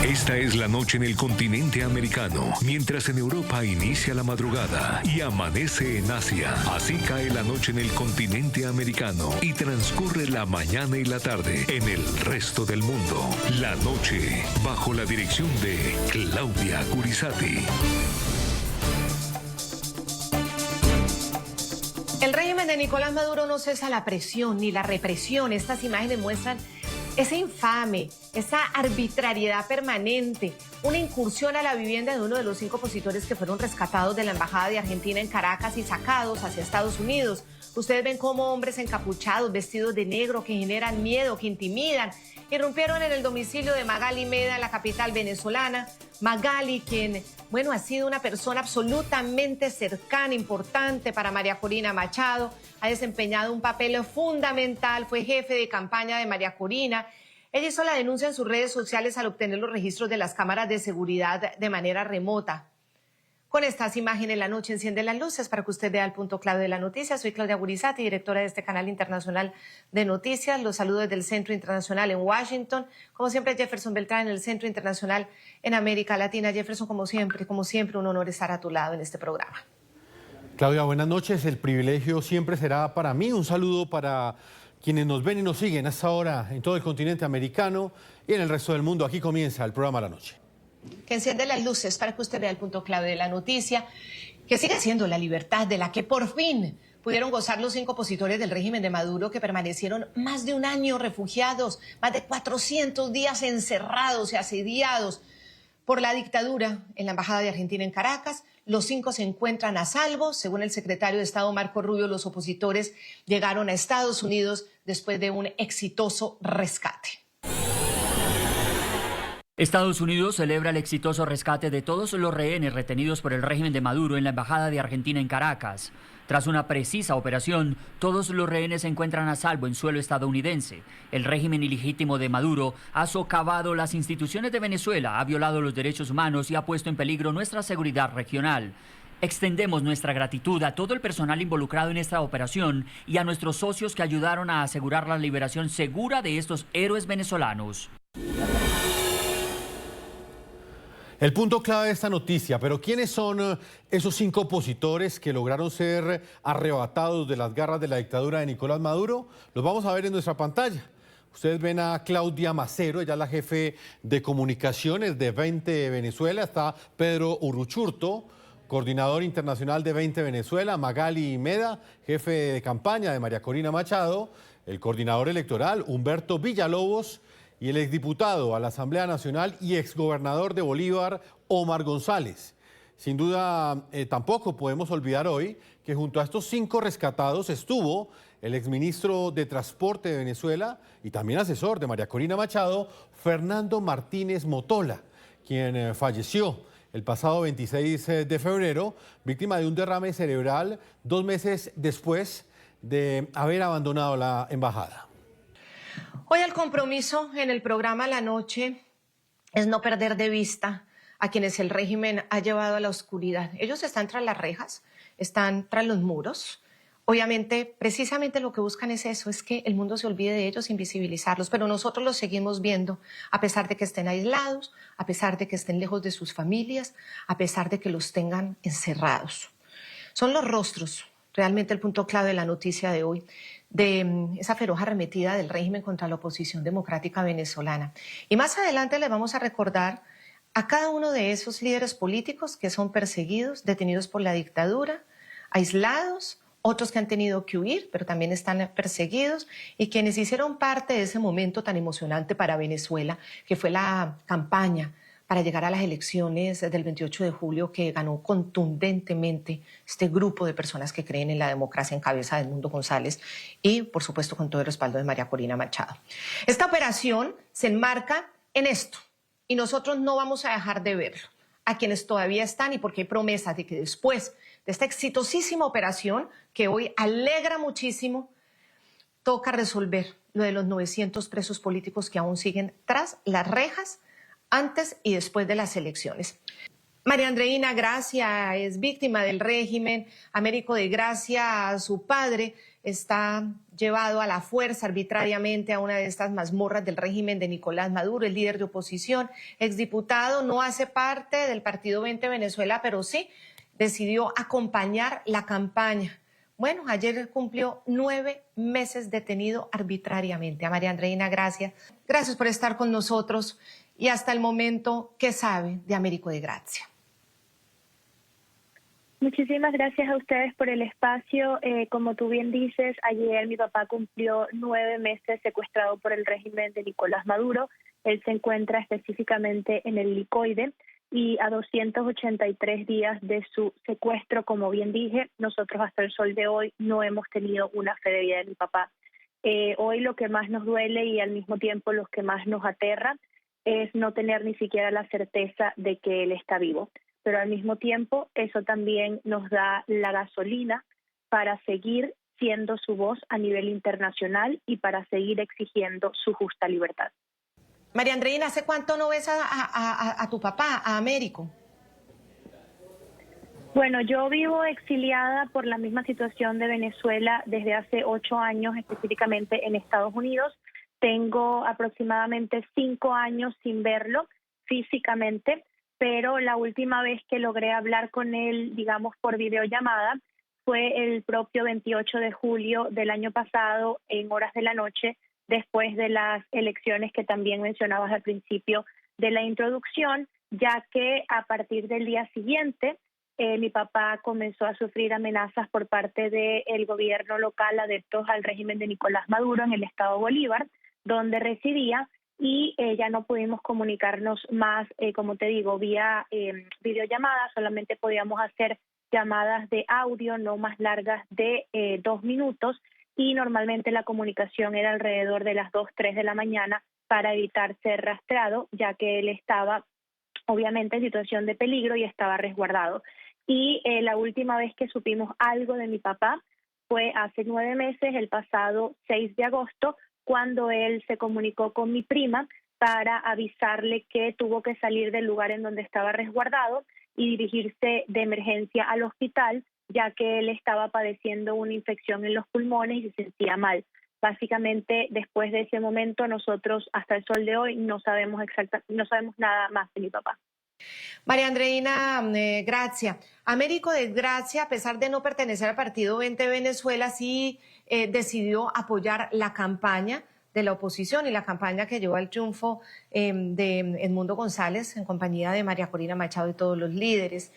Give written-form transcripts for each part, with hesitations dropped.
Esta es la noche en el continente americano, mientras en Europa inicia la madrugada y amanece en Asia. Así cae la noche en el continente americano y transcurre la mañana y la tarde en el resto del mundo. La noche, bajo la dirección de Claudia Curizati. El régimen de Nicolás Maduro no cesa la presión ni la represión. Estas imágenes muestran esa infame, esa arbitrariedad permanente, una incursión a la vivienda de uno de los 5 opositores que fueron rescatados de la Embajada de Argentina en Caracas y sacados hacia Estados Unidos. Ustedes ven cómo hombres encapuchados, vestidos de negro, que generan miedo, que intimidan, irrumpieron en el domicilio de Magali Meda, en la capital venezolana. Magali, quien, ha sido una persona absolutamente cercana, importante para María Corina Machado, ha desempeñado un papel fundamental, fue jefe de campaña de María Corina. Ella hizo la denuncia en sus redes sociales al obtener los registros de las cámaras de seguridad de manera remota. Con estas imágenes, la noche enciende las luces para que usted vea el punto clave de la noticia. Soy Claudia Curizati, directora de este canal internacional de noticias. Los saludo desde el Centro Internacional en Washington. Como siempre, Jefferson Beltrán en el Centro Internacional en América Latina. Jefferson, como siempre, un honor estar a tu lado en este programa. Claudia, buenas noches. El privilegio siempre será para mí. Un saludo para quienes nos ven y nos siguen a esta hora en todo el continente americano y en el resto del mundo. Aquí comienza el programa La Noche. Que enciende las luces para que usted vea el punto clave de la noticia, que sigue siendo la libertad de la que por fin pudieron gozar los 5 opositores del régimen de Maduro que permanecieron más de un año refugiados, más de 400 días encerrados y asediados por la dictadura en la Embajada de Argentina en Caracas. Los 5 se encuentran a salvo. Según el secretario de Estado Marco Rubio, los opositores llegaron a Estados Unidos después de un exitoso rescate. Estados Unidos celebra el exitoso rescate de todos los rehenes retenidos por el régimen de Maduro en la Embajada de Argentina en Caracas. Tras una precisa operación, todos los rehenes se encuentran a salvo en suelo estadounidense. El régimen ilegítimo de Maduro ha socavado las instituciones de Venezuela, ha violado los derechos humanos y ha puesto en peligro nuestra seguridad regional. Extendemos nuestra gratitud a todo el personal involucrado en esta operación y a nuestros socios que ayudaron a asegurar la liberación segura de estos héroes venezolanos. El punto clave de esta noticia, pero ¿quiénes son esos 5 opositores que lograron ser arrebatados de las garras de la dictadura de Nicolás Maduro? Los vamos a ver en nuestra pantalla. Ustedes ven a Claudia Macero, ella es la jefe de comunicaciones de 20 Venezuela. Está Pedro Uruchurto, coordinador internacional de 20 Venezuela. Magali Meda, jefe de campaña de María Corina Machado. El coordinador electoral, Humberto Villalobos. Y el exdiputado a la Asamblea Nacional y exgobernador de Bolívar, Omar González. Sin duda, tampoco podemos olvidar hoy que junto a estos 5 rescatados estuvo el exministro de Transporte de Venezuela y también asesor de María Corina Machado, Fernando Martínez Motola, quien falleció el pasado 26 de febrero, víctima de un derrame cerebral 2 meses después de haber abandonado la embajada. Hoy el compromiso en el programa La Noche es no perder de vista a quienes el régimen ha llevado a la oscuridad. Ellos están tras las rejas, están tras los muros. Obviamente, precisamente lo que buscan es eso, es que el mundo se olvide de ellos, invisibilizarlos, pero nosotros los seguimos viendo, a pesar de que estén aislados, a pesar de que estén lejos de sus familias, a pesar de que los tengan encerrados. Son los rostros, realmente el punto clave de la noticia de hoy, de esa feroz arremetida del régimen contra la oposición democrática venezolana. Y más adelante les vamos a recordar a cada uno de esos líderes políticos que son perseguidos, detenidos por la dictadura, aislados, otros que han tenido que huir, pero también están perseguidos, y quienes hicieron parte de ese momento tan emocionante para Venezuela, que fue la campaña para llegar a las elecciones del 28 de julio que ganó contundentemente este grupo de personas que creen en la democracia en cabeza de Edmundo González y, por supuesto, con todo el respaldo de María Corina Machado. Esta operación se enmarca en esto y nosotros no vamos a dejar de verlo. A quienes todavía están y porque hay promesas de que después de esta exitosísima operación, que hoy alegra muchísimo, toca resolver lo de los 900 presos políticos que aún siguen tras las rejas antes y después de las elecciones. María Andreina Gracia es víctima del régimen, Américo de Gracia, su padre, está llevado a la fuerza arbitrariamente a una de estas mazmorras del régimen de Nicolás Maduro, el líder de oposición, exdiputado, no hace parte del Partido 20 Venezuela, pero sí decidió acompañar la campaña. Bueno, ayer cumplió 9 meses detenido arbitrariamente. A María Andreina, gracias. Gracias por estar con nosotros y hasta el momento, ¿qué sabe de Américo de Grazia? Muchísimas gracias a ustedes por el espacio. Como tú bien dices, ayer mi papá cumplió 9 meses secuestrado por el régimen de Nicolás Maduro. Él se encuentra específicamente en el Licoide y a 283 días de su secuestro, como bien dije, nosotros hasta el sol de hoy no hemos tenido una fe de vida de mi papá. Hoy lo que más nos duele y al mismo tiempo lo que más nos aterra es no tener ni siquiera la certeza de que él está vivo. Pero al mismo tiempo eso también nos da la gasolina para seguir siendo su voz a nivel internacional y para seguir exigiendo su justa libertad. María Andreina, ¿hace cuánto no ves a tu papá, a Américo? Bueno, yo vivo exiliada por la misma situación de Venezuela desde hace 8 años, específicamente en Estados Unidos. Tengo aproximadamente 5 años sin verlo físicamente, pero la última vez que logré hablar con él, digamos, por videollamada, fue el propio 28 de julio del año pasado, en horas de la noche, después de las elecciones que también mencionabas al principio de la introducción, ya que a partir del día siguiente mi papá comenzó a sufrir amenazas por parte del gobierno local adeptos al régimen de Nicolás Maduro en el estado Bolívar, donde residía, y ya no pudimos comunicarnos más, como te digo, vía videollamada. Solamente podíamos hacer llamadas de audio no más largas de 2 minutos, y normalmente la comunicación era alrededor de las 2, 3 de la mañana para evitar ser rastreado, ya que él estaba obviamente en situación de peligro y estaba resguardado. Y la última vez que supimos algo de mi papá fue hace 9 meses, el pasado 6 de agosto, cuando él se comunicó con mi prima para avisarle que tuvo que salir del lugar en donde estaba resguardado y dirigirse de emergencia al hospital, ya que él estaba padeciendo una infección en los pulmones y se sentía mal. Básicamente, después de ese momento, nosotros hasta el sol de hoy no sabemos nada más de mi papá. María Andreina, Grazia. Américo de Grazia, a pesar de no pertenecer al Partido 20 Venezuela, sí decidió apoyar la campaña de la oposición y la campaña que llevó al triunfo de Edmundo González en compañía de María Corina Machado y todos los líderes.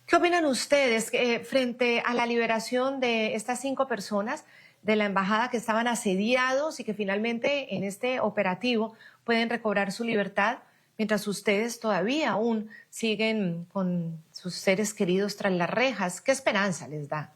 ¿Qué opinan ustedes frente a la liberación de estas 5 personas de la embajada que estaban asediados y que finalmente en este operativo pueden recobrar su libertad, mientras ustedes todavía aún siguen con sus seres queridos tras las rejas? ¿Qué esperanza les da?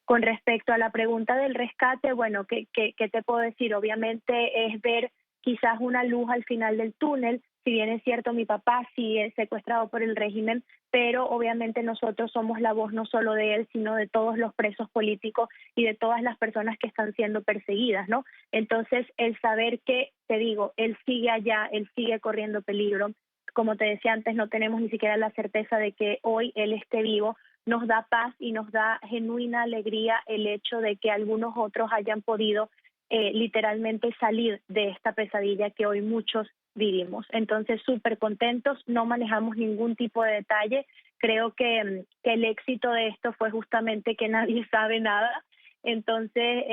Con respecto a la pregunta del rescate, bueno, ¿qué te puedo decir? Obviamente es ver quizás una luz al final del túnel. Si bien es cierto, mi papá sí es secuestrado por el régimen, pero obviamente nosotros somos la voz no solo de él, sino de todos los presos políticos y de todas las personas que están siendo perseguidas, ¿no? Entonces, el saber que, te digo, él sigue allá, él sigue corriendo peligro. Como te decía antes, no tenemos ni siquiera la certeza de que hoy él esté vivo. Nos da paz y nos da genuina alegría el hecho de que algunos otros hayan podido literalmente salir de esta pesadilla que hoy muchos vivimos. Entonces, súper contentos, no manejamos ningún tipo de detalle. Creo que el éxito de esto fue justamente que nadie sabe nada. Entonces,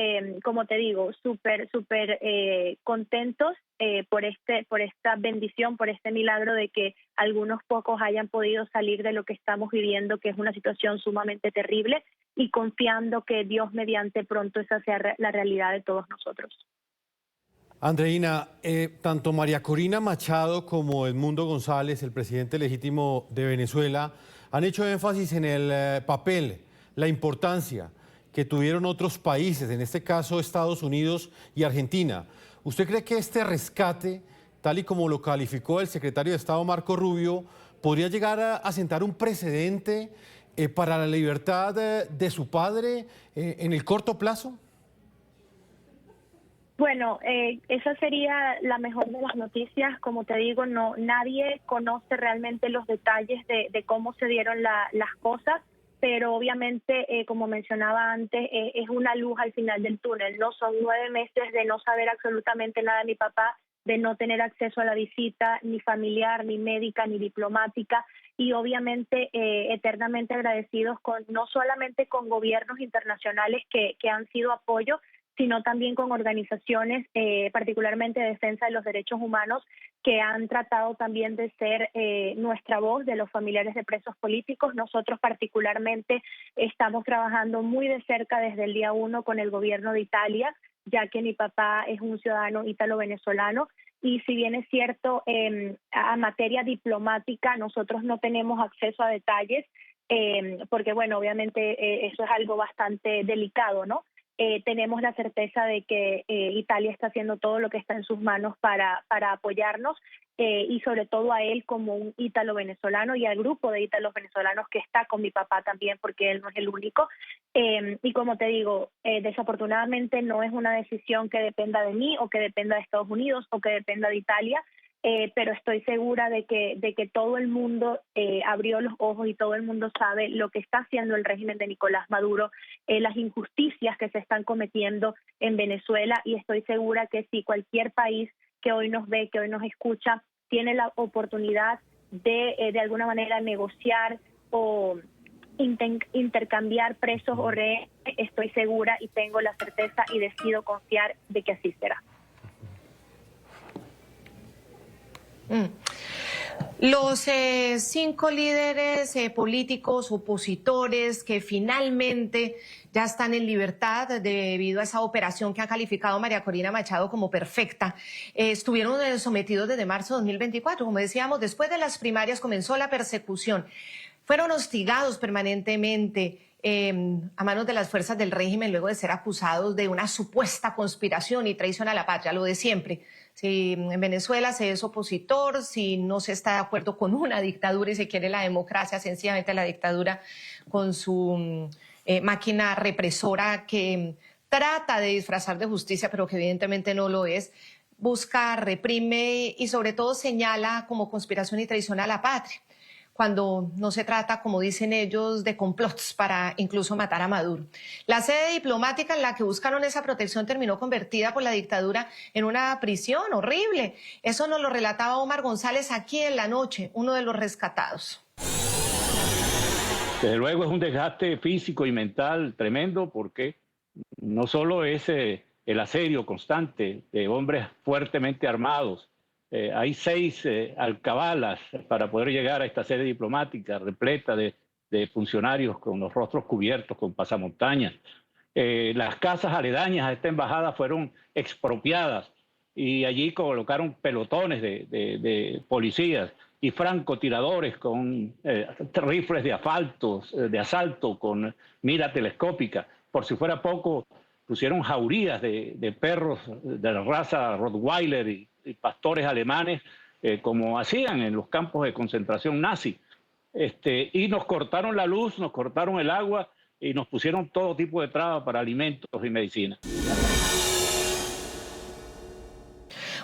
como te digo, súper contentos por esta bendición, por este milagro de que algunos pocos hayan podido salir de lo que estamos viviendo, que es una situación sumamente terrible, y confiando que Dios mediante pronto esa sea la realidad de todos nosotros. Andreina, tanto María Corina Machado como Edmundo González, el presidente legítimo de Venezuela, han hecho énfasis en el papel, la importancia que tuvieron otros países, en este caso Estados Unidos y Argentina. ¿Usted cree que este rescate, tal y como lo calificó el secretario de Estado Marco Rubio, podría llegar a sentar un precedente para la libertad de su padre en el corto plazo? Bueno, esa sería la mejor de las noticias. Como te digo, nadie conoce realmente los detalles de cómo se dieron las cosas. pero obviamente, como mencionaba antes, es una luz al final del túnel, ¿no? Son 9 meses de no saber absolutamente nada de mi papá, de no tener acceso a la visita, ni familiar, ni médica, ni diplomática, y obviamente eternamente agradecidos no solamente con gobiernos internacionales que han sido apoyo, sino también con organizaciones, particularmente de defensa de los derechos humanos, que han tratado también de ser nuestra voz de los familiares de presos políticos. Nosotros particularmente estamos trabajando muy de cerca desde el día 1 con el gobierno de Italia, ya que mi papá es un ciudadano ítalo-venezolano, y si bien es cierto, a materia diplomática nosotros no tenemos acceso a detalles, porque bueno, obviamente eso es algo bastante delicado, ¿no? Tenemos la certeza de que Italia está haciendo todo lo que está en sus manos para apoyarnos, y sobre todo a él como un ítalo-venezolano y al grupo de ítalos venezolanos que está con mi papá también, porque él no es el único. Y como te digo, desafortunadamente no es una decisión que dependa de mí o que dependa de Estados Unidos o que dependa de Italia, pero estoy segura de que todo el mundo abrió los ojos y todo el mundo sabe lo que está haciendo el régimen de Nicolás Maduro, las injusticias que se están cometiendo en Venezuela, y estoy segura que si cualquier país que hoy nos ve, que hoy nos escucha, tiene la oportunidad de alguna manera negociar o intercambiar presos o rehenes, estoy segura y tengo la certeza y decido confiar de que así será. Los 5 líderes políticos opositores que finalmente ya están en libertad debido a esa operación que ha calificado María Corina Machado como perfecta, estuvieron sometidos desde marzo de 2024. Como decíamos, después de las primarias comenzó la persecución. Fueron hostigados permanentemente a manos de las fuerzas del régimen luego de ser acusados de una supuesta conspiración y traición a la patria, lo de siempre. Si en Venezuela se es opositor, si no se está de acuerdo con una dictadura y se quiere la democracia, sencillamente la dictadura con su máquina represora que trata de disfrazar de justicia, pero que evidentemente no lo es, busca, reprime y sobre todo señala como conspiración y traición a la patria, cuando no se trata, como dicen ellos, de complots para incluso matar a Maduro. La sede diplomática en la que buscaron esa protección terminó convertida por la dictadura en una prisión horrible. Eso nos lo relataba Omar González aquí en La Noche, uno de los rescatados. Desde luego es un desgaste físico y mental tremendo, porque no solo es el asedio constante de hombres fuertemente armados. Hay 6 alcabalas para poder llegar a esta sede diplomática repleta de funcionarios con los rostros cubiertos con pasamontañas. Las casas aledañas a esta embajada fueron expropiadas y allí colocaron pelotones de policías y francotiradores con rifles de asalto con mira telescópica. Por si fuera poco, pusieron jaurías de perros de la raza Rottweiler y pastores alemanes, como hacían en los campos de concentración nazi. Y nos cortaron la luz, nos cortaron el agua y nos pusieron todo tipo de trabas para alimentos y medicinas.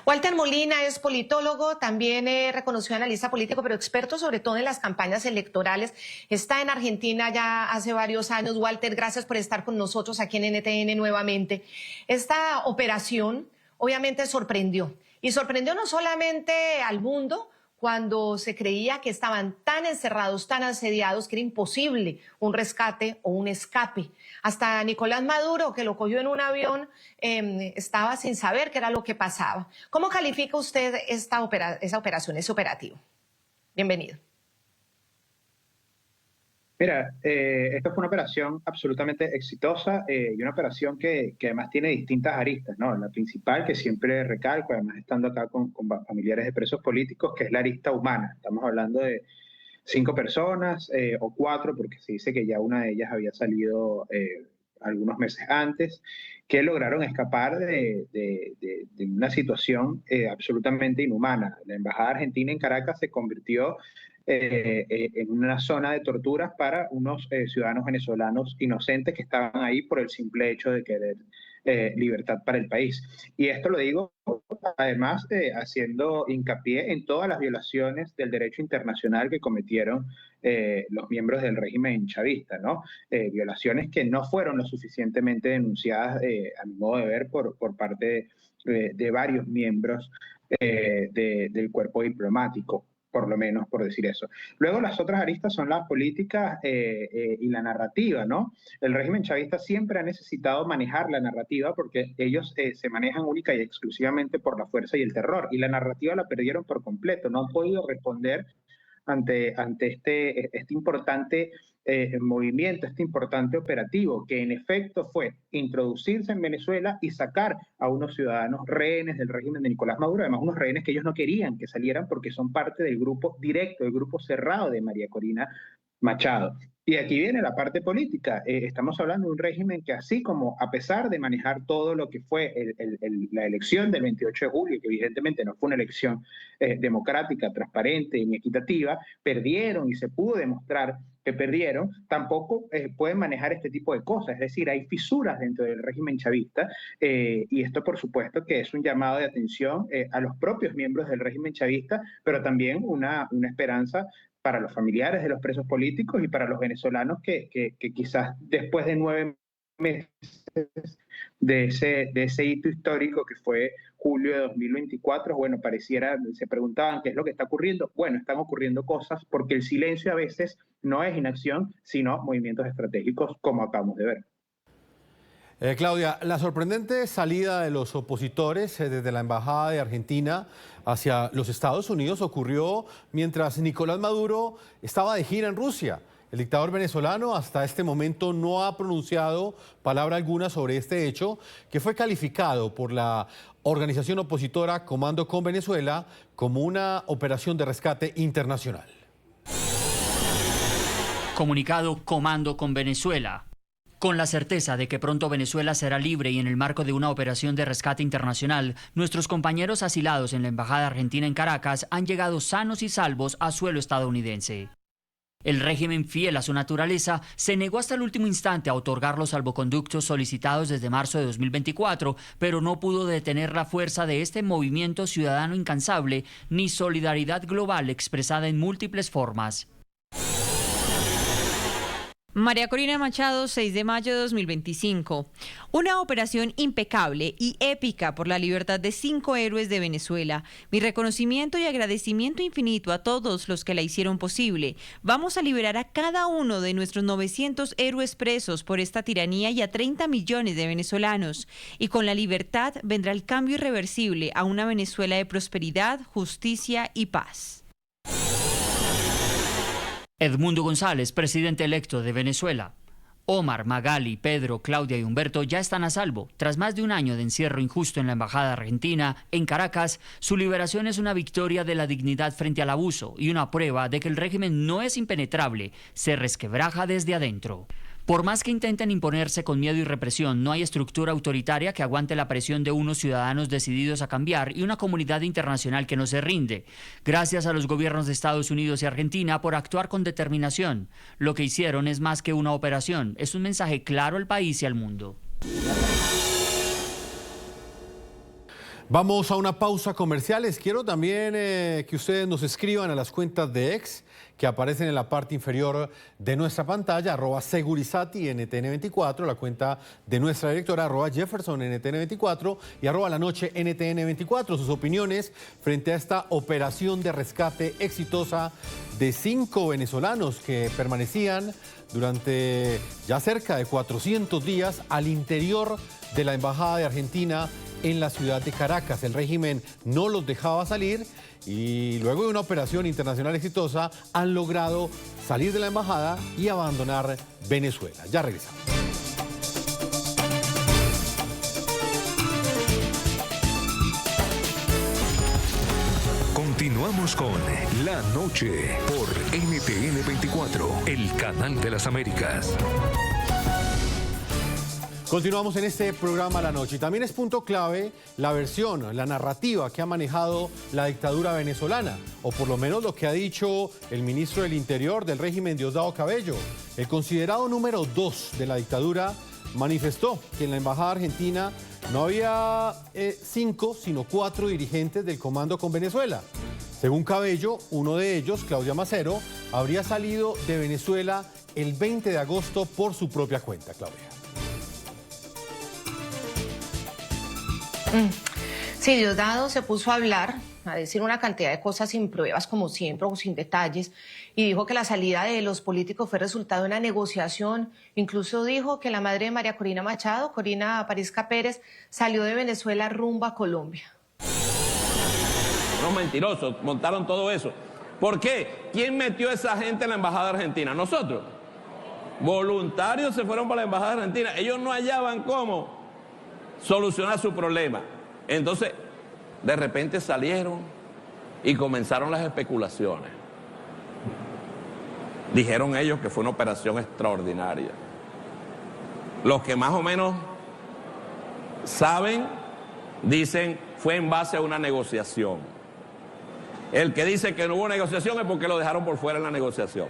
Walter Molina es politólogo, también reconocido analista político, pero experto sobre todo en las campañas electorales. Está en Argentina ya hace varios años. Walter, gracias por estar con nosotros aquí en NTN nuevamente. Esta operación obviamente sorprendió, y sorprendió no solamente al mundo, cuando se creía que estaban tan encerrados, tan asediados, que era imposible un rescate o un escape. Hasta Nicolás Maduro, que lo cogió en un avión, estaba sin saber qué era lo que pasaba. ¿Cómo califica usted esa operación, ese operativo? Bienvenido. Mira, esta fue una operación absolutamente exitosa y una operación que además tiene distintas aristas, ¿no? La principal, que siempre recalco, además estando acá con familiares de presos políticos, que es la arista humana. Estamos hablando de 5 personas o 4, porque se dice que ya una de ellas había salido algunos meses antes, que lograron escapar de una situación absolutamente inhumana. La Embajada Argentina en Caracas se convirtió en una zona de torturas para unos ciudadanos venezolanos inocentes que estaban ahí por el simple hecho de querer libertad para el país. Y esto lo digo además haciendo hincapié en todas las violaciones del derecho internacional que cometieron los miembros del régimen chavista, ¿no? Violaciones que no fueron lo suficientemente denunciadas, a mi modo de ver, por parte de varios miembros del cuerpo diplomático, por lo menos por decir eso. Luego las otras aristas son las políticas y la narrativa, ¿no? El régimen chavista siempre ha necesitado manejar la narrativa porque ellos se manejan única y exclusivamente por la fuerza y el terror, y la narrativa la perdieron por completo, no han podido responder ante este importante movimiento, este importante operativo, que en efecto fue introducirse en Venezuela y sacar a unos ciudadanos rehenes del régimen de Nicolás Maduro, además unos rehenes que ellos no querían que salieran porque son parte del grupo directo, del grupo cerrado de María Corina Machado. Y aquí viene la parte política. Estamos hablando de un régimen que, así como a pesar de manejar todo lo que fue la elección del 28 de julio, que evidentemente no fue una elección democrática, transparente ni equitativa, perdieron y se pudo demostrar que perdieron, tampoco pueden manejar este tipo de cosas. Es decir, hay fisuras dentro del régimen chavista y esto por supuesto que es un llamado de atención a los propios miembros del régimen chavista, pero también una esperanza para los familiares de los presos políticos y para los venezolanos que quizás después de 9 meses de ese hito histórico que fue julio de 2024, bueno, se preguntaban qué es lo que está ocurriendo. Bueno, están ocurriendo cosas porque el silencio a veces no es inacción, sino movimientos estratégicos, como acabamos de ver. Claudia, la sorprendente salida de los opositores desde la Embajada de Argentina hacia los Estados Unidos ocurrió mientras Nicolás Maduro estaba de gira en Rusia. El dictador venezolano hasta este momento no ha pronunciado palabra alguna sobre este hecho, que fue calificado por la organización opositora Comando con Venezuela como una operación de rescate internacional. Comunicado Comando con Venezuela. Con la certeza de que pronto Venezuela será libre y en el marco de una operación de rescate internacional, nuestros compañeros asilados en la Embajada Argentina en Caracas han llegado sanos y salvos a suelo estadounidense. El régimen, fiel a su naturaleza, se negó hasta el último instante a otorgar los salvoconductos solicitados desde marzo de 2024, pero no pudo detener la fuerza de este movimiento ciudadano incansable ni solidaridad global expresada en múltiples formas. María Corina Machado, 6 de mayo de 2025. Una operación impecable y épica por la libertad de 5 héroes de Venezuela. Mi reconocimiento y agradecimiento infinito a todos los que la hicieron posible. Vamos a liberar a cada uno de nuestros 900 héroes presos por esta tiranía y a 30 millones de venezolanos. Y con la libertad vendrá el cambio irreversible a una Venezuela de prosperidad, justicia y paz. Edmundo González, presidente electo de Venezuela. Omar, Magali, Pedro, Claudia y Humberto ya están a salvo. Tras más de un año de encierro injusto en la Embajada Argentina, en Caracas, su liberación es una victoria de la dignidad frente al abuso y una prueba de que el régimen no es impenetrable, se resquebraja desde adentro. Por más que intenten imponerse con miedo y represión, no hay estructura autoritaria que aguante la presión de unos ciudadanos decididos a cambiar y una comunidad internacional que no se rinde. Gracias a los gobiernos de Estados Unidos y Argentina por actuar con determinación. Lo que hicieron es más que una operación, es un mensaje claro al país y al mundo. Vamos a una pausa comerciales. Quiero también que ustedes nos escriban a las cuentas de X que aparecen en la parte inferior de nuestra pantalla, @Segurizati NTN24, la cuenta de nuestra directora, @Jefferson NTN24 y @La Noche NTN24. Sus opiniones frente a esta operación de rescate exitosa de 5 venezolanos que permanecían durante ya cerca de 400 días al interior de la Embajada de Argentina en la ciudad de Caracas. El régimen no los dejaba salir y luego de una operación internacional exitosa han logrado salir de la embajada y abandonar Venezuela. Ya regresamos. Continuamos con La Noche por NTN 24, el canal de las Américas. Continuamos en este programa La Noche. También es punto clave la versión, la narrativa que ha manejado la dictadura venezolana, o por lo menos lo que ha dicho el ministro del Interior del régimen, Diosdado Cabello. El considerado número 2 de la dictadura manifestó que en la embajada argentina no había 5, sino 4 dirigentes del comando con Venezuela. Según Cabello, uno de ellos, Claudia Macero, habría salido de Venezuela el 20 de agosto por su propia cuenta. Claudia. Sí, Diosdado se puso a hablar, a decir una cantidad de cosas sin pruebas, como siempre, o sin detalles, y dijo que la salida de los políticos fue resultado de una negociación. Incluso dijo que la madre de María Corina Machado, Corina Parizca Pérez, salió de Venezuela rumbo a Colombia. Unos mentirosos, montaron todo eso. ¿Por qué? ¿Quién metió a esa gente en la embajada argentina? Nosotros. Voluntarios se fueron para la embajada argentina. Ellos no hallaban cómo solucionar su problema. Entonces, de repente salieron y comenzaron las especulaciones. Dijeron ellos que fue una operación extraordinaria. Los que más o menos saben, dicen, fue en base a una negociación. El que dice que no hubo negociación es porque lo dejaron por fuera en la negociación.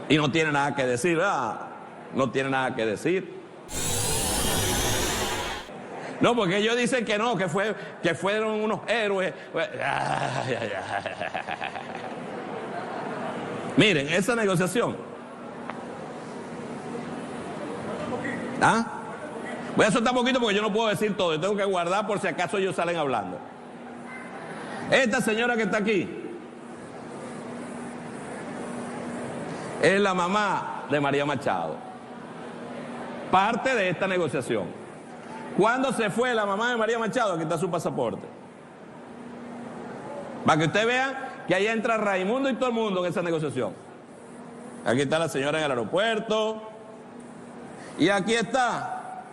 Y no tiene nada que decir, no tiene nada que decir. No, porque ellos dicen que no, que fueron unos héroes. Miren, esa negociación. Voy a soltar un poquito porque yo no puedo decir todo. Yo tengo que guardar por si acaso ellos salen hablando. Esta señora que está aquí es la mamá de María Machado. Parte de esta negociación. ¿Cuándo se fue la mamá de María Machado? Aquí está su pasaporte. Para que ustedes vean que ahí entra Raimundo y todo el mundo en esa negociación. Aquí está la señora en el aeropuerto. Y aquí está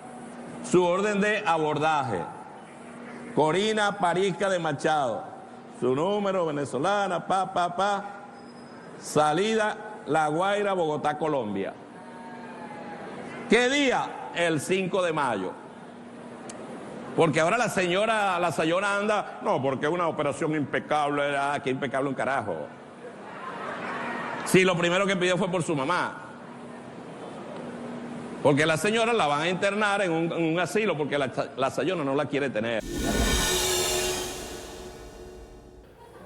su orden de abordaje. Corina Parizca de Machado. Su número, venezolana, Salida, La Guaira, Bogotá, Colombia. ¿Qué día? El 5 de mayo. Porque ahora la señora anda, no, porque es una operación impecable, que impecable un carajo. Sí, lo primero que pidió fue por su mamá. Porque la señora la van a internar en un asilo porque la señora no la quiere tener.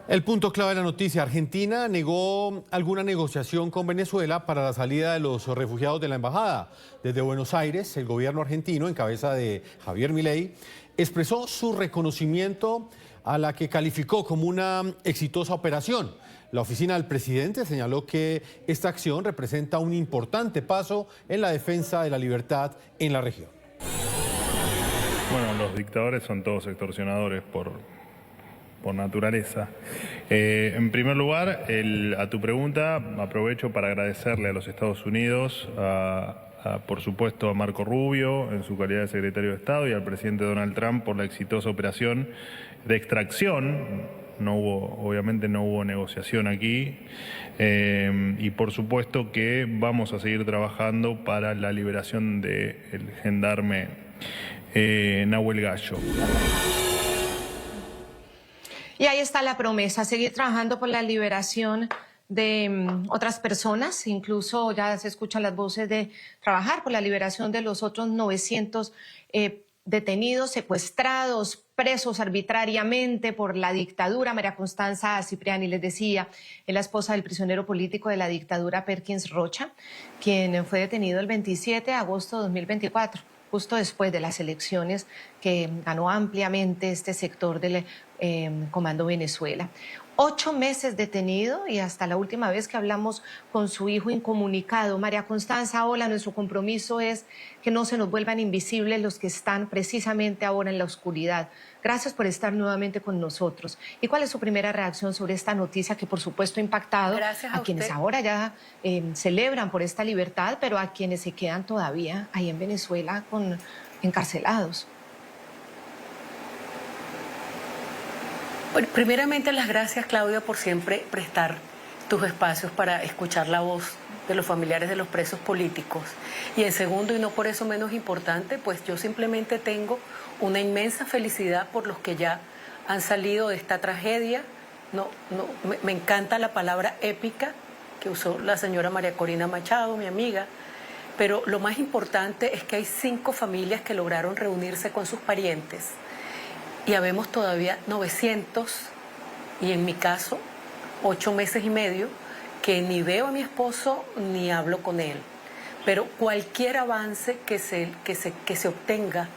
El punto clave de la noticia: Argentina negó alguna negociación con Venezuela para la salida de los refugiados de la embajada. Desde Buenos Aires, el gobierno argentino, en cabeza de Javier Milei, expresó su reconocimiento a la que calificó como una exitosa operación. La oficina del presidente señaló que esta acción representa un importante paso en la defensa de la libertad en la región. Bueno, los dictadores son todos extorsionadores por naturaleza. En primer lugar, a tu pregunta, aprovecho para agradecerle a los Estados Unidos, por supuesto a Marco Rubio en su calidad de secretario de Estado y al presidente Donald Trump por la exitosa operación de extracción. Obviamente no hubo negociación aquí, y por supuesto que vamos a seguir trabajando para la liberación del gendarme Nahuel Gallo. Y ahí está la promesa, seguir trabajando por la liberación de otras personas. Incluso ya se escuchan las voces de trabajar por la liberación de los otros 900 detenidos, secuestrados, presos arbitrariamente por la dictadura. María Constanza Cipriani, les decía, es la esposa del prisionero político de la dictadura Perkins Rocha, quien fue detenido el 27 de agosto de 2024. Justo después de las elecciones que ganó ampliamente este sector del Comando Venezuela. 8 meses detenido y hasta la última vez que hablamos con su hijo incomunicado. María Constanza, hola, nuestro compromiso es que no se nos vuelvan invisibles los que están precisamente ahora en la oscuridad. Gracias por estar nuevamente con nosotros. ¿Y cuál es su primera reacción sobre esta noticia que por supuesto ha impactado a quienes ahora ya celebran por esta libertad, pero a quienes se quedan todavía ahí en Venezuela encarcelados? Bueno, primeramente las gracias, Claudia, por siempre prestar tus espacios para escuchar la voz de los familiares de los presos políticos. Y en segundo, y no por eso menos importante, pues yo simplemente tengo una inmensa felicidad por los que ya han salido de esta tragedia. Me encanta la palabra épica que usó la señora María Corina Machado, mi amiga, pero lo más importante es que hay 5 familias que lograron reunirse con sus parientes y habemos todavía 900, y en mi caso 8 meses y medio, que ni veo a mi esposo ni hablo con él. Pero cualquier avance que se obtenga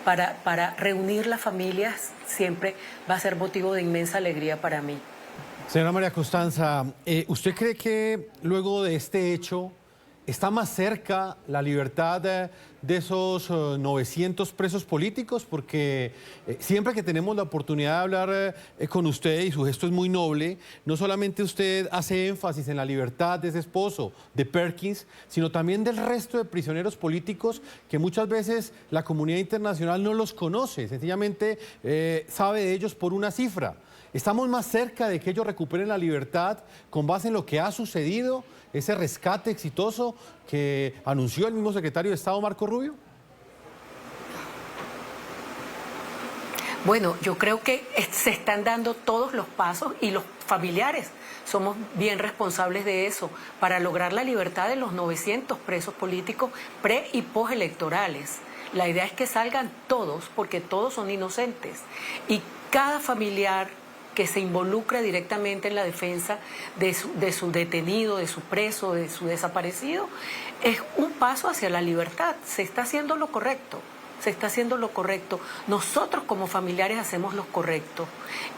para reunir las familias siempre va a ser motivo de inmensa alegría para mí. Señora María Constanza, ¿usted cree que luego de este hecho está más cerca la libertad de esos 900 presos políticos? Porque siempre que tenemos la oportunidad de hablar con usted, y su gesto es muy noble, no solamente usted hace énfasis en la libertad de ese esposo, de Perkins, sino también del resto de prisioneros políticos que muchas veces la comunidad internacional no los conoce, sencillamente sabe de ellos por una cifra. ¿Estamos más cerca de que ellos recuperen la libertad con base en lo que ha sucedido, ese rescate exitoso que anunció el mismo secretario de Estado, Marco Rubio? Bueno, yo creo que se están dando todos los pasos y los familiares somos bien responsables de eso para lograr la libertad de los 900 presos políticos pre- y postelectorales. La idea es que salgan todos porque todos son inocentes y cada familiar que se involucra directamente en la defensa de su detenido, de su preso, de su desaparecido, es un paso hacia la libertad. Se está haciendo lo correcto, se está haciendo lo correcto. Nosotros como familiares hacemos lo correcto.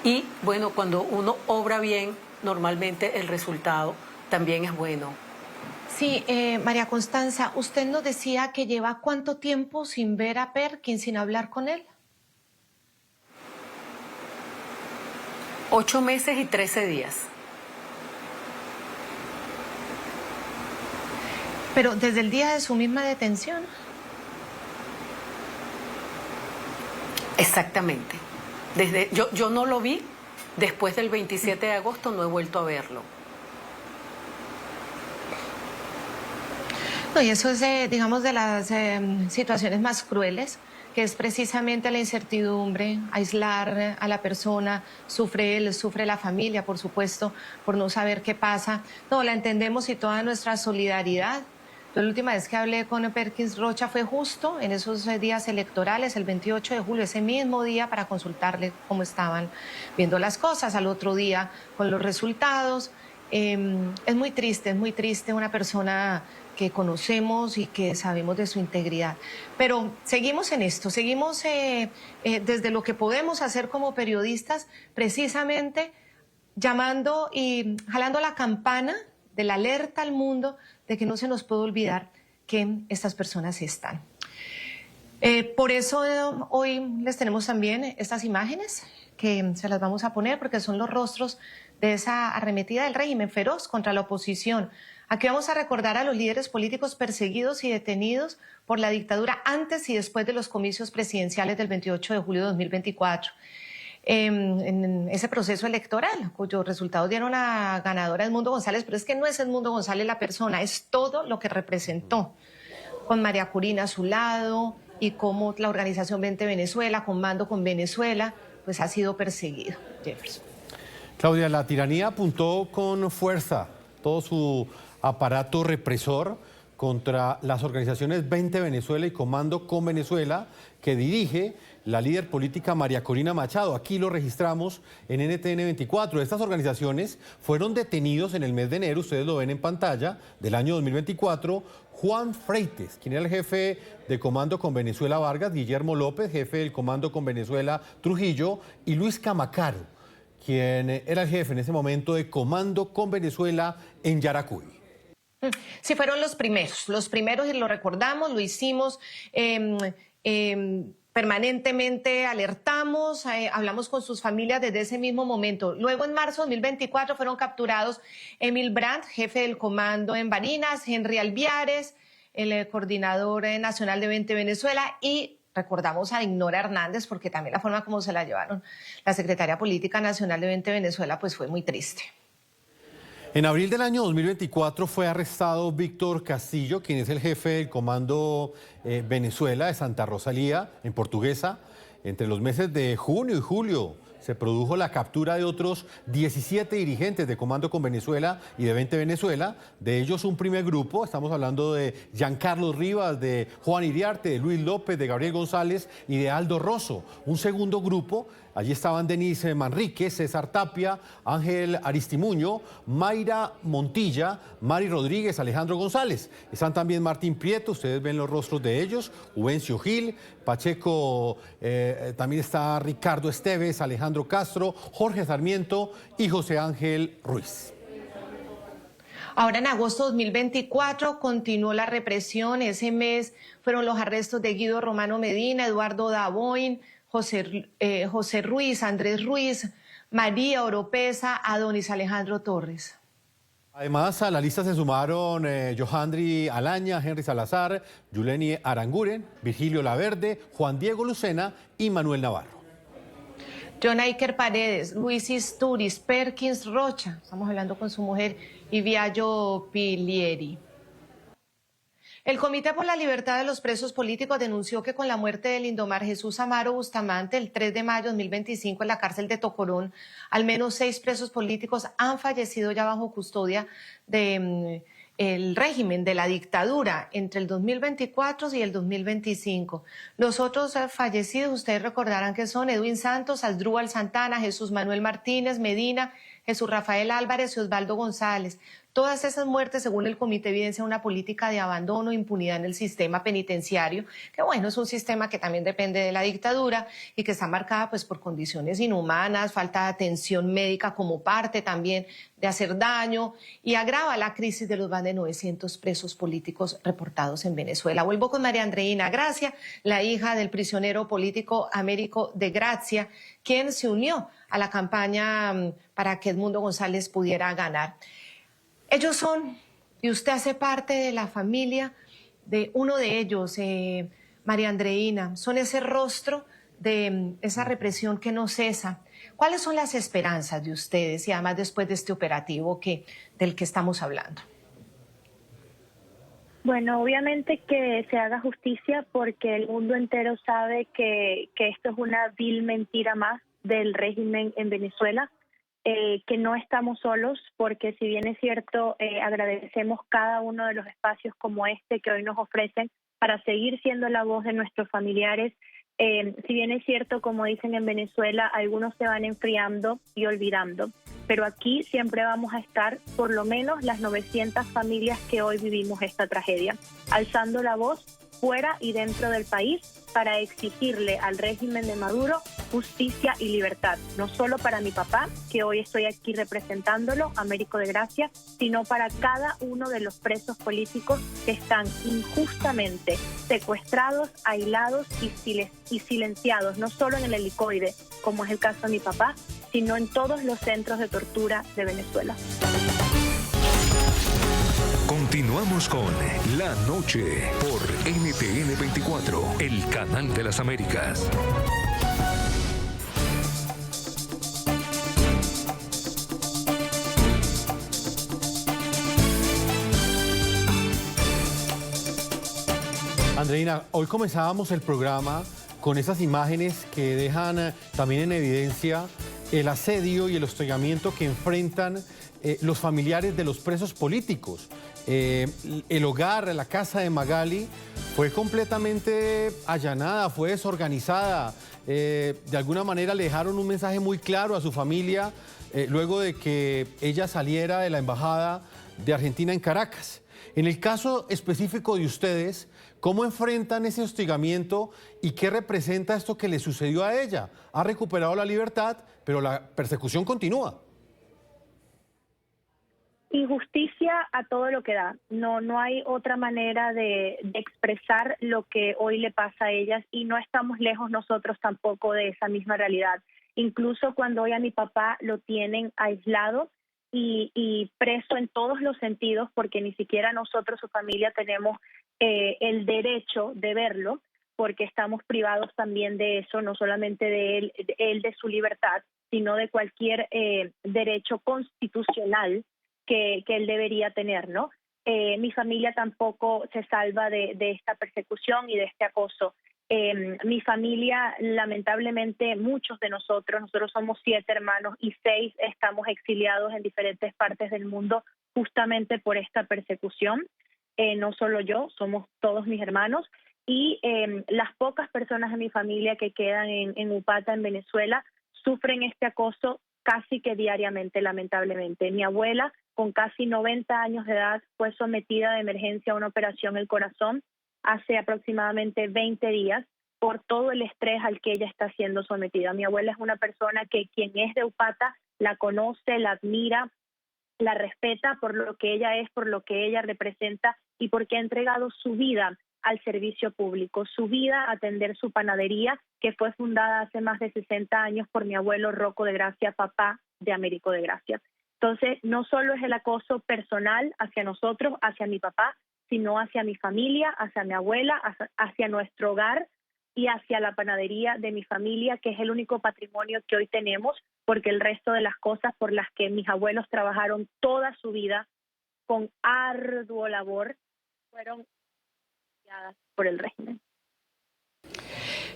Y bueno, cuando uno obra bien, normalmente el resultado también es bueno. Sí, María Constanza, usted nos decía que lleva ¿cuánto tiempo sin ver a Perkins, sin hablar con él? 8 meses y 13 días. Pero desde el día de su misma detención. Exactamente. Yo no lo vi, después del 27 de agosto no he vuelto a verlo. No, y eso es, digamos, de las situaciones más crueles, que es precisamente la incertidumbre, aislar a la persona, sufre él, sufre la familia, por supuesto, por no saber qué pasa. No, la entendemos y toda nuestra solidaridad. Yo la última vez que hablé con Perkins Rocha fue justo en esos días electorales, el 28 de julio, ese mismo día, para consultarle cómo estaban viendo las cosas. Al otro día, con los resultados. Es muy triste una persona que conocemos y que sabemos de su integridad. Pero seguimos en esto, seguimos desde lo que podemos hacer como periodistas, precisamente llamando y jalando la campana de la alerta al mundo de que no se nos puede olvidar que estas personas están. Por eso hoy les tenemos también estas imágenes que se las vamos a poner porque son los rostros de esa arremetida del régimen feroz contra la oposición. Aquí vamos a recordar a los líderes políticos perseguidos y detenidos por la dictadura antes y después de los comicios presidenciales del 28 de julio de 2024. En ese proceso electoral, cuyos resultados dieron a ganadora Edmundo González, pero es que no es Edmundo González la persona, es todo lo que representó, con María Corina a su lado y cómo la organización 20 Venezuela, Comando con Venezuela, pues ha sido perseguido. Jefferson. Claudia, la tiranía apuntó con fuerza todo su aparato represor contra las organizaciones 20 Venezuela y Comando con Venezuela, que dirige la líder política María Corina Machado. Aquí lo registramos en NTN 24. Estas organizaciones fueron detenidos en el mes de enero, ustedes lo ven en pantalla, del año 2024, Juan Freites, quien era el jefe de Comando con Venezuela Vargas, Guillermo López, jefe del Comando con Venezuela Trujillo, y Luis Camacaro, quien era el jefe en ese momento de Comando con Venezuela en Yaracuy. Sí, fueron los primeros y lo recordamos, lo hicimos, permanentemente alertamos, hablamos con sus familias desde ese mismo momento. Luego en marzo de 2024 fueron capturados Emil Brandt, jefe del comando en Barinas, Henry Alviares, el coordinador nacional de 20 Venezuela, y recordamos a Ignora Hernández, porque también la forma como se la llevaron la secretaria política nacional de 20 Venezuela pues fue muy triste. En abril del año 2024 fue arrestado Víctor Castillo, quien es el jefe del Comando Venezuela de Santa Rosalía, en Portuguesa. Entre los meses de junio y julio se produjo la captura de otros 17 dirigentes de Comando con Venezuela y de 20 Venezuela. De ellos un primer grupo, estamos hablando de Giancarlo Rivas, de Juan Iriarte, de Luis López, de Gabriel González y de Aldo Rosso. Un segundo grupo, allí estaban Denise Manrique, César Tapia, Ángel Aristimuño, Mayra Montilla, Mari Rodríguez, Alejandro González. Están también Martín Prieto, ustedes ven los rostros de ellos, Ubencio Gil, Pacheco, también está Ricardo Esteves, Alejandro Castro, Jorge Sarmiento y José Ángel Ruiz. Ahora en agosto de 2024 continuó la represión. Ese mes fueron los arrestos de Guido Romano Medina, Eduardo Daboin, José Ruiz, Andrés Ruiz, María Oropesa, Adonis Alejandro Torres. Además, a la lista se sumaron Johandri Alaña, Henry Salazar, Yuleni Aranguren, Virgilio Laverde, Juan Diego Lucena y Manuel Navarro. John Iker Paredes, Luis Isturiz, Perkins Rocha, estamos hablando con su mujer, y Viallo Pilieri. El Comité por la Libertad de los Presos Políticos denunció que con la muerte del Indomar Jesús Amaro Bustamante el 3 de mayo de 2025 en la cárcel de Tocorón, al menos 6 presos políticos han fallecido ya bajo custodia de el régimen de la dictadura entre el 2024 y el 2025. Los otros fallecidos, ustedes recordarán que son Edwin Santos, Asdrúbal Santana, Jesús Manuel Martínez Medina, Jesús Rafael Álvarez y Osvaldo González. Todas esas muertes, según el comité, evidencian una política de abandono e impunidad en el sistema penitenciario, que bueno, es un sistema que también depende de la dictadura y que está marcada pues por condiciones inhumanas, falta de atención médica como parte también de hacer daño y agrava la crisis de los más de 900 presos políticos reportados en Venezuela. Vuelvo con María Andreina Gracia, la hija del prisionero político Américo de Gracia, quien se unió a la campaña para que Edmundo González pudiera ganar. Ellos son, y usted hace parte de la familia de uno de ellos, María Andreina, son ese rostro de esa represión que no cesa. ¿Cuáles son las esperanzas de ustedes y además después de este operativo del que estamos hablando? Bueno, obviamente que se haga justicia porque el mundo entero sabe que esto es una vil mentira más del régimen en Venezuela. Que no estamos solos, porque si bien es cierto, agradecemos cada uno de los espacios como este que hoy nos ofrecen para seguir siendo la voz de nuestros familiares. Si bien es cierto, como dicen en Venezuela, algunos se van enfriando y olvidando, pero aquí siempre vamos a estar, por lo menos las 900 familias que hoy vivimos esta tragedia, alzando la voz fuera y dentro del país para exigirle al régimen de Maduro justicia y libertad, no solo para mi papá, que hoy estoy aquí representándolo, Américo de Gracia, sino para cada uno de los presos políticos que están injustamente secuestrados, aislados y silenciados, no solo en el helicoide, como es el caso de mi papá, sino en todos los centros de tortura de Venezuela. Continuamos con La Noche por NTN 24, el canal de las Américas. Andreina, hoy comenzábamos el programa con esas imágenes que dejan también en evidencia el asedio y el hostigamiento que enfrentan los familiares de los presos políticos. El hogar, la casa de Magali fue completamente allanada, fue desorganizada. De alguna manera le dejaron un mensaje muy claro a su familia luego de que ella saliera de la embajada de Argentina en Caracas. En el caso específico de ustedes, ¿cómo enfrentan ese hostigamiento y qué representa esto que le sucedió a ella? Ha recuperado la libertad, pero la persecución continúa. Injusticia a todo lo que da. No hay otra manera de expresar lo que hoy le pasa a ellas y no estamos lejos nosotros tampoco de esa misma realidad. Incluso cuando hoy a mi papá lo tienen aislado y preso en todos los sentidos, porque ni siquiera nosotros, su familia, tenemos el derecho de verlo, porque estamos privados también de eso, no solamente de él de su libertad, sino de cualquier derecho constitucional que él debería tener, ¿no? Mi familia tampoco se salva de esta persecución y de este acoso. Mi familia, lamentablemente, muchos de nosotros somos 7 hermanos y 6 estamos exiliados en diferentes partes del mundo justamente por esta persecución. No solo yo, somos todos mis hermanos. Y las pocas personas de mi familia que quedan en Upata, en Venezuela, sufren este acoso casi que diariamente, lamentablemente. Mi abuela, con casi 90 años de edad, fue sometida de emergencia a una operación el corazón hace aproximadamente 20 días por todo el estrés al que ella está siendo sometida. Mi abuela es una persona que quien es de Upata la conoce, la admira, la respeta por lo que ella es, por lo que ella representa y porque ha entregado su vida al servicio público, su vida a atender su panadería, que fue fundada hace más de 60 años por mi abuelo Rocco de Gracia, papá de Américo de Gracia. Entonces, no solo es el acoso personal hacia nosotros, hacia mi papá, sino hacia mi familia, hacia mi abuela, hacia nuestro hogar y hacia la panadería de mi familia, que es el único patrimonio que hoy tenemos, porque el resto de las cosas por las que mis abuelos trabajaron toda su vida con arduo labor fueron por el régimen.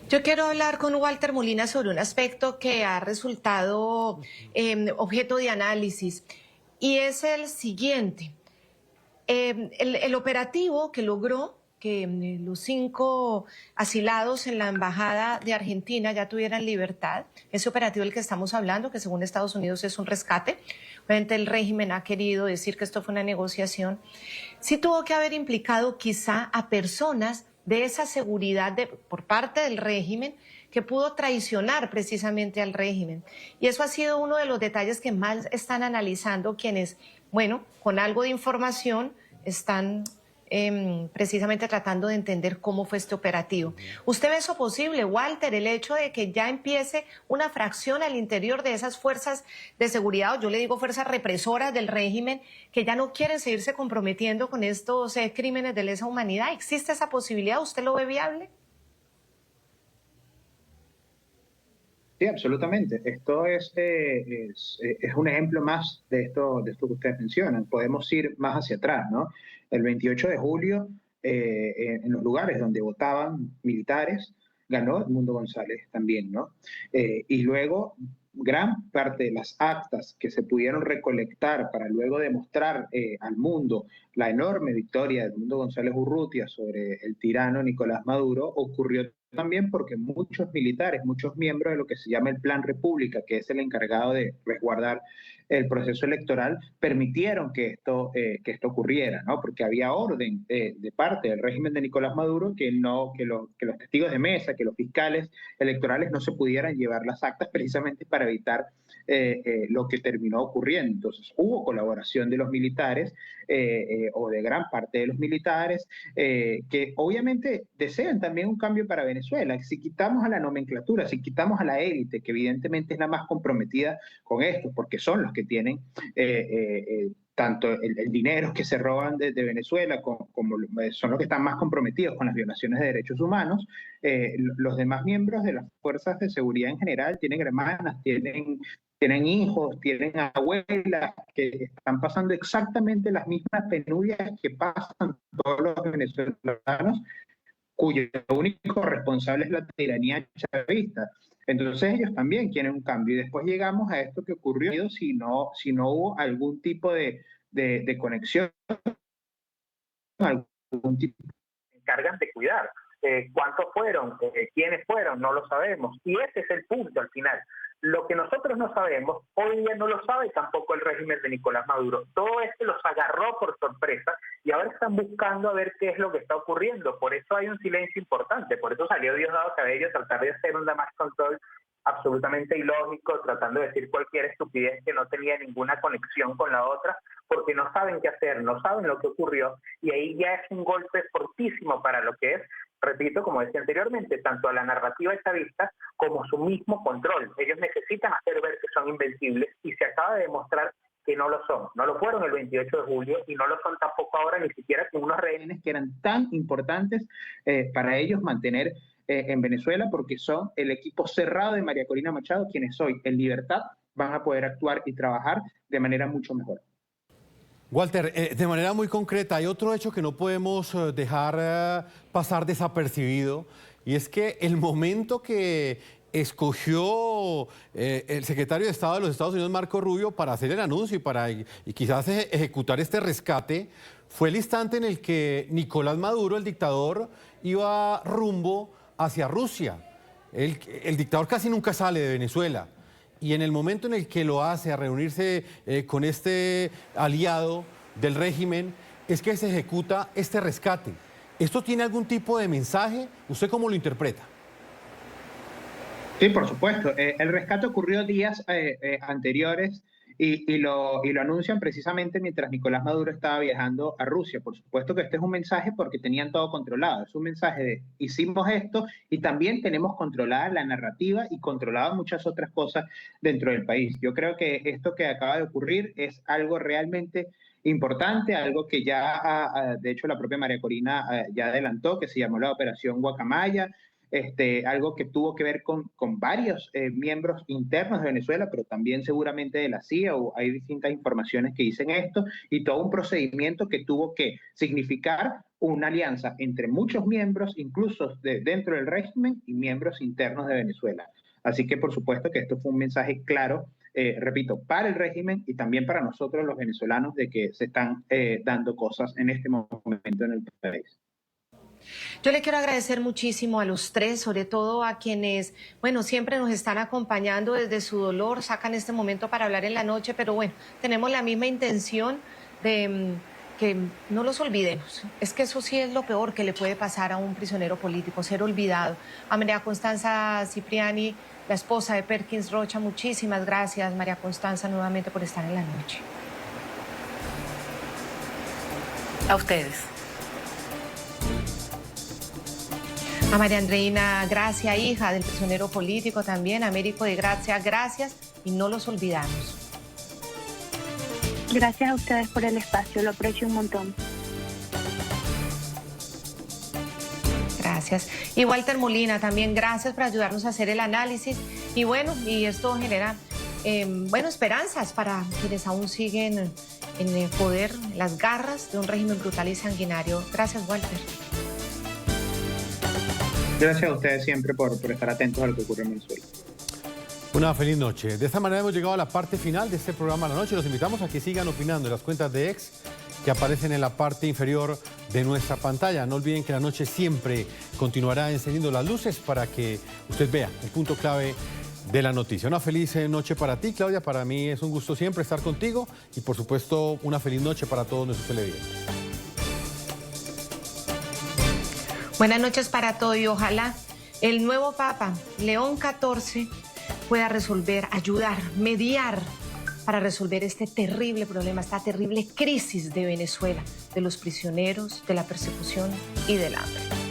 Yo quiero hablar con Walter Molina sobre un aspecto que ha resultado objeto de análisis y es el siguiente. El operativo que logró que los 5 asilados en la embajada de Argentina ya tuvieran libertad, ese operativo del que estamos hablando, que según Estados Unidos es un rescate, obviamente el régimen ha querido decir que esto fue una negociación, sí tuvo que haber implicado quizá a personas de esa seguridad por parte del régimen que pudo traicionar precisamente al régimen. Y eso ha sido uno de los detalles que más están analizando quienes, bueno, con algo de información están precisamente tratando de entender cómo fue este operativo. ¿Usted ve eso posible, Walter, el hecho de que ya empiece una fracción al interior de esas fuerzas de seguridad, o yo le digo fuerzas represoras del régimen, que ya no quieren seguirse comprometiendo con estos crímenes de lesa humanidad? ¿Existe esa posibilidad? ¿Usted lo ve viable? Sí, absolutamente. Esto es un ejemplo más de esto que ustedes mencionan. Podemos ir más hacia atrás, ¿no? El 28 de julio, en los lugares donde votaban militares, ganó Edmundo González también, ¿no? Y luego, gran parte de las actas que se pudieron recolectar para luego demostrar al mundo la enorme victoria de Edmundo González Urrutia sobre el tirano Nicolás Maduro ocurrió también porque muchos militares, muchos miembros de lo que se llama el Plan República, que es el encargado de resguardar el proceso electoral, permitieron que esto ocurriera, ¿no? Porque había orden de parte del régimen de Nicolás Maduro que los testigos de mesa, que los fiscales electorales no se pudieran llevar las actas precisamente para evitar lo que terminó ocurriendo. Entonces hubo colaboración de los militares o de gran parte de los militares que obviamente desean también un cambio para Venezuela. Si quitamos a la nomenclatura, si quitamos a la élite, que evidentemente es la más comprometida con esto, porque son los que tienen tanto el dinero que se roban de Venezuela como son los que están más comprometidos con las violaciones de derechos humanos, los demás miembros de las fuerzas de seguridad en general tienen hermanas, tienen hijos, tienen abuelas que están pasando exactamente las mismas penurias que pasan todos los venezolanos, cuyo único responsable es la tiranía chavista. Entonces ellos también quieren un cambio. Y después llegamos a esto que ocurrió si no hubo algún tipo de conexión, algún tipo se encargan de cuidar. ¿Cuántos fueron? ¿Quiénes fueron? No lo sabemos. Y ese es el punto al final. Lo que nosotros no sabemos, hoy día no lo sabe tampoco el régimen de Nicolás Maduro. Todo esto los agarró por sorpresa y ahora están buscando a ver qué es lo que está ocurriendo. Por eso hay un silencio importante, por eso salió Diosdado Cabello a tratar de hacer un damage control absolutamente ilógico, tratando de decir cualquier estupidez que no tenía ninguna conexión con la otra, porque no saben qué hacer, no saben lo que ocurrió, y ahí ya es un golpe fortísimo para lo que es, repito, como decía anteriormente, tanto a la narrativa chavista como su mismo control. Ellos necesitan hacer ver que son invencibles y se acaba de demostrar que no lo son. No lo fueron el 28 de julio y no lo son tampoco ahora, ni siquiera con unos rehenes que eran tan importantes para ellos mantener en Venezuela, porque son el equipo cerrado de María Corina Machado, quienes hoy en libertad van a poder actuar y trabajar de manera mucho mejor. Walter, de manera muy concreta, hay otro hecho que no podemos dejar pasar desapercibido, y es que el momento que escogió el secretario de Estado de los Estados Unidos, Marco Rubio, para hacer el anuncio y quizás ejecutar este rescate, fue el instante en el que Nicolás Maduro, el dictador, iba rumbo hacia Rusia. El dictador casi nunca sale de Venezuela. Y en el momento en el que lo hace a reunirse con este aliado del régimen, es que se ejecuta este rescate. ¿Esto tiene algún tipo de mensaje? ¿Usted cómo lo interpreta? Sí, por supuesto. El rescate ocurrió días anteriores y lo anuncian precisamente mientras Nicolás Maduro estaba viajando a Rusia. Por supuesto que este es un mensaje porque tenían todo controlado. Es un mensaje de hicimos esto y también tenemos controlada la narrativa y controlado muchas otras cosas dentro del país. Yo creo que esto que acaba de ocurrir es algo realmente importante, algo que ya, de hecho, la propia María Corina ya adelantó, que se llamó la Operación Guacamaya. Algo que tuvo que ver con varios miembros internos de Venezuela, pero también seguramente de la CIA, o hay distintas informaciones que dicen esto, y todo un procedimiento que tuvo que significar una alianza entre muchos miembros, incluso dentro del régimen, y miembros internos de Venezuela. Así que por supuesto que esto fue un mensaje claro, repito, para el régimen y también para nosotros los venezolanos, de que se están dando cosas en este momento en el país. Yo le quiero agradecer muchísimo a los tres, sobre todo a quienes, bueno, siempre nos están acompañando desde su dolor, sacan este momento para hablar en la noche, pero bueno, tenemos la misma intención de que no los olvidemos. Es que eso sí es lo peor que le puede pasar a un prisionero político, ser olvidado. A María Constanza Cipriani, la esposa de Perkins Rocha, muchísimas gracias, María Constanza, nuevamente por estar en la noche. A ustedes. A María Andreina Gracia, hija del prisionero político también, Américo de Gracia, gracias y no los olvidamos. Gracias a ustedes por el espacio, lo aprecio un montón. Gracias. Y Walter Molina también, gracias por ayudarnos a hacer el análisis. Y bueno, y esto genera, esperanzas para quienes aún siguen en el poder, las garras de un régimen brutal y sanguinario. Gracias, Walter. Gracias a ustedes siempre por estar atentos a lo que ocurre en Venezuela. Una feliz noche. De esta manera hemos llegado a la parte final de este programa La Noche. Los invitamos a que sigan opinando en las cuentas de X que aparecen en la parte inferior de nuestra pantalla. No olviden que La Noche siempre continuará encendiendo las luces para que usted vea el punto clave de la noticia. Una feliz noche para ti, Claudia. Para mí es un gusto siempre estar contigo y, por supuesto, una feliz noche para todos nuestros televidentes. Buenas noches para todos y ojalá el nuevo Papa, León XIV, pueda resolver, ayudar, mediar para resolver este terrible problema, esta terrible crisis de Venezuela, de los prisioneros, de la persecución y del hambre.